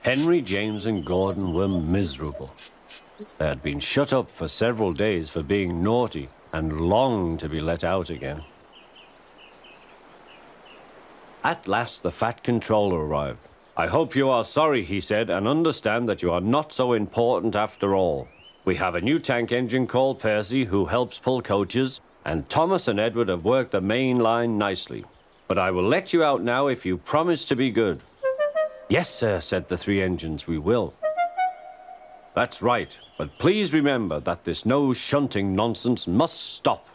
Henry, James, and Gordon were miserable. They had been shut up for several days for being naughty and longed to be let out again. At last, the Fat Controller arrived. "I hope you are sorry," he said, "and understand that you are not so important after all. We have a new tank engine called Percy who helps pull coaches, and Thomas and Edward have worked the main line nicely. But I will let you out now if you promise to be good." "Yes, sir," said the three engines, "we will." "That's right, but please remember that this no shunting nonsense must stop."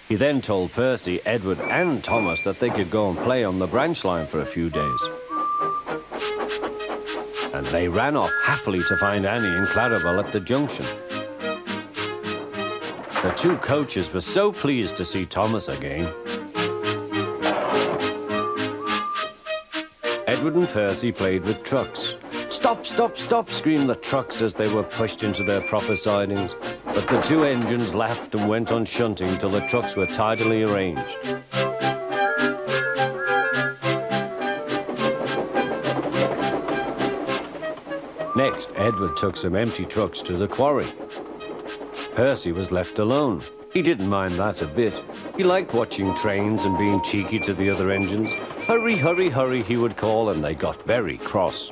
He then told Percy, Edward, and Thomas that they could go and play on the branch line for a few days. And they ran off happily to find Annie and Clarabelle at the junction. The two coaches were so pleased to see Thomas again. Edward and Percy played with trucks. "Stop, stop, stop," screamed the trucks as they were pushed into their proper sidings. But the two engines laughed and went on shunting till the trucks were tidily arranged. Next, Edward took some empty trucks to the quarry. Percy was left alone. He didn't mind that a bit. He liked watching trains and being cheeky to the other engines. "Hurry, hurry, hurry," he would call, and they got very cross.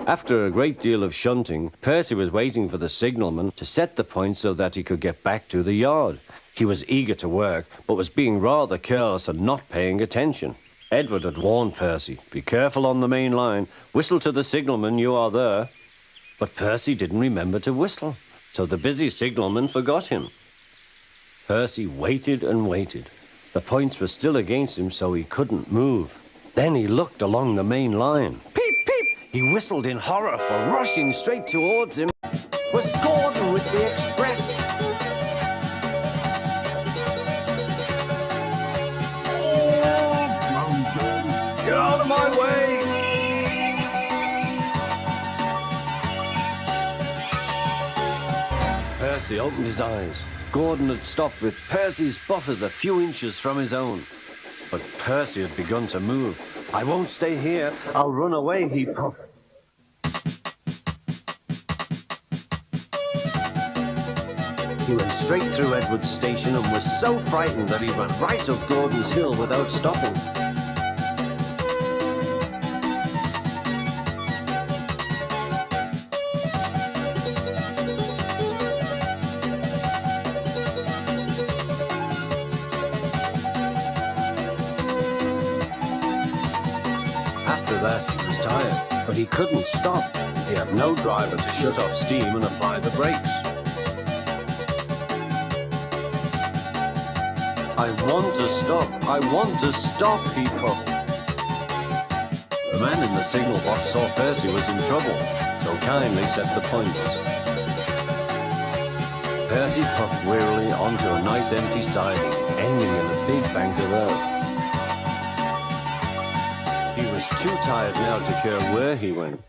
After a great deal of shunting, Percy was waiting for the signalman to set the point so that he could get back to the yard. He was eager to work, but was being rather careless and not paying attention. Edward had warned Percy, "Be careful on the main line. Whistle to the signalman you are there." But Percy didn't remember to whistle, so the busy signalman forgot him. Percy waited and waited. The points were still against him, so he couldn't move. Then he looked along the main line. Peep, peep! He whistled in horror, for rushing straight towards him was Gordon with the express. "Get out of my way!" Percy opened his eyes. Gordon had stopped with Percy's buffers a few inches from his own. But Percy had begun to move. "I won't stay here. I'll run away," he puffed. He went straight through Edward's station and was so frightened that he ran right up Gordon's hill without stopping. After that, he was tired, but he couldn't stop. He had no driver to shut off steam and apply the brakes. "I want to stop, I want to stop," he puffed. The man in the signal box saw Percy was in trouble, so kindly set the points. Percy puffed wearily onto a nice empty siding, ending in a big bank of earth. He was too tired now to care where he went.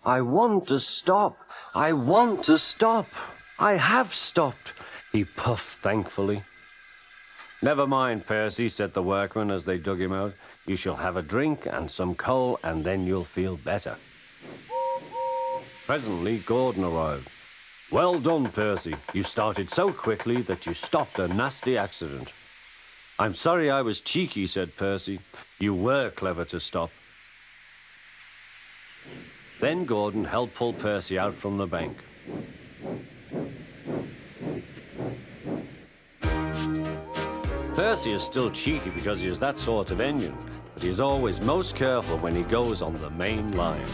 "I want to stop, I want to stop. I have stopped," he puffed thankfully. "Never mind, Percy," said the workman as they dug him out. "You shall have a drink and some coal, and then you'll feel better." Presently, Gordon arrived. "Well done, Percy. You started so quickly that you stopped a nasty accident." "I'm sorry I was cheeky," said Percy. "You were clever to stop." Then Gordon helped pull Percy out from the bank. Percy is still cheeky because he is that sort of engine, but he is always most careful when he goes on the main line.